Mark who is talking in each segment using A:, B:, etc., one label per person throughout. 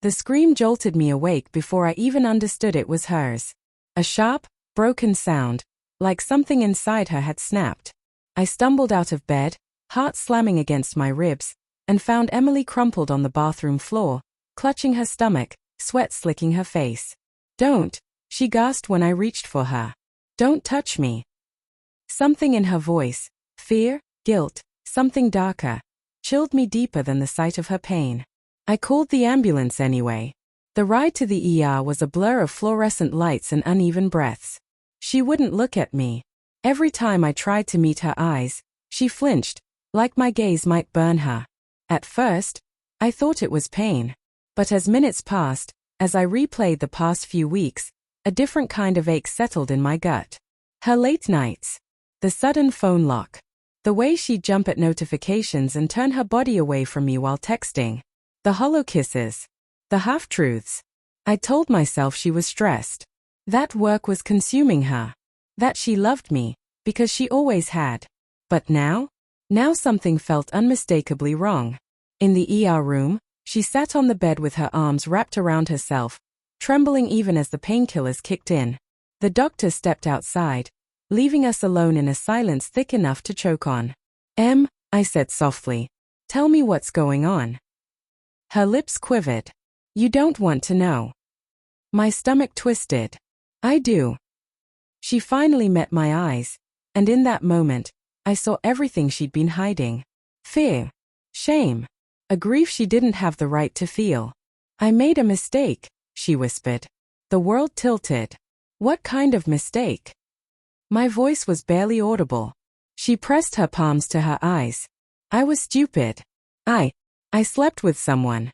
A: The scream jolted me awake before I even understood it was hers. A sharp, broken sound, like something inside her had snapped. I stumbled out of bed, heart slamming against my ribs, and found Emily crumpled on the bathroom floor, clutching her stomach, sweat slicking her face. "Don't," she gasped when I reached for her. "Don't touch me." Something in her voice, fear, guilt, something darker, chilled me deeper than the sight of her pain. I called the ambulance anyway. The ride to the ER was a blur of fluorescent lights and uneven breaths. She wouldn't look at me. Every time I tried to meet her eyes, she flinched, like my gaze might burn her. At first, I thought it was pain. But as minutes passed, as I replayed the past few weeks, a different kind of ache settled in my gut. Her late nights. The sudden phone lock. The way she'd jump at notifications and turn her body away from me while texting. The hollow kisses. The half-truths. I told myself she was stressed. That work was consuming her. That she loved me, because she always had. But now? Now something felt unmistakably wrong. In the ER room, she sat on the bed with her arms wrapped around herself, trembling even as the painkillers kicked in. The doctor stepped outside, leaving us alone in a silence thick enough to choke on. I said softly. "Tell me what's going on." Her lips quivered. "You don't want to know." My stomach twisted. "I do." She finally met my eyes, and in that moment, I saw everything she'd been hiding. Fear. Shame. A grief she didn't have the right to feel. "I made a mistake," she whispered. The world tilted. What kind of mistake? My voice was barely audible. She pressed her palms to her eyes. "I was stupid. I slept with someone."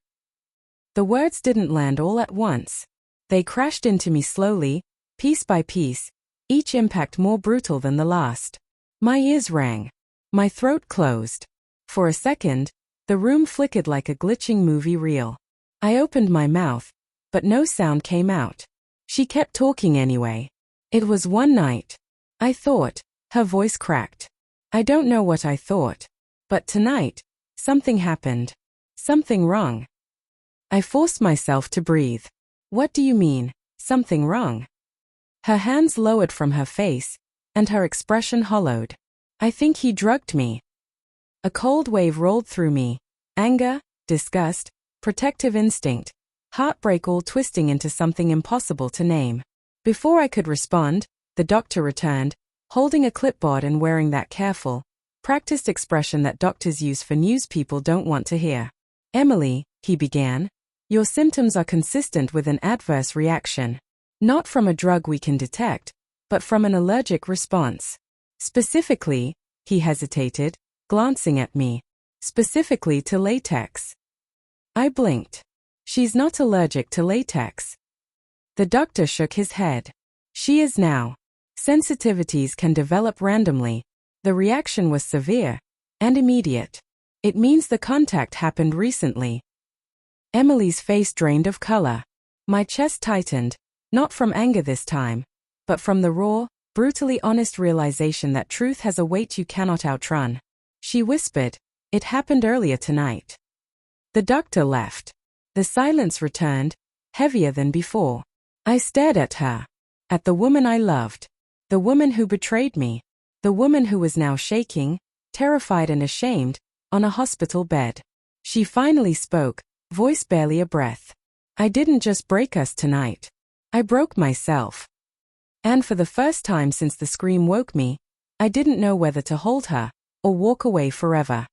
A: The words didn't land all at once. They crashed into me slowly, piece by piece, each impact more brutal than the last. My ears rang. My throat closed. For a second, the room flickered like a glitching movie reel. I opened my mouth, but no sound came out. She kept talking anyway. "It was one night. I thought," her voice cracked. "I don't know what I thought. But tonight, something happened. Something wrong." I forced myself to breathe. "What do you mean, something wrong?" Her hands lowered from her face, and her expression hollowed. "I think he drugged me." A cold wave rolled through me. Anger, disgust, protective instinct, heartbreak all twisting into something impossible to name. Before I could respond, the doctor returned, holding a clipboard and wearing that careful, practiced expression that doctors use for news people don't want to hear. "Emily," he began, "your symptoms are consistent with an adverse reaction. Not from a drug we can detect, but from an allergic response. Specifically," he hesitated, glancing at me, "specifically to latex." I blinked. "She's not allergic to latex." The doctor shook his head. "She is now. Sensitivities can develop randomly. The reaction was severe and immediate. It means the contact happened recently." Emily's face drained of color. My chest tightened, not from anger this time, but from the raw, brutally honest realization that truth has a weight you cannot outrun. She whispered, "It happened earlier tonight." The doctor left. The silence returned, heavier than before. I stared at her. At the woman I loved. The woman who betrayed me. The woman who was now shaking, terrified and ashamed, on a hospital bed. She finally spoke, voice barely a breath. "I didn't just break us tonight. I broke myself." And for the first time since the scream woke me, I didn't know whether to hold her or walk away forever.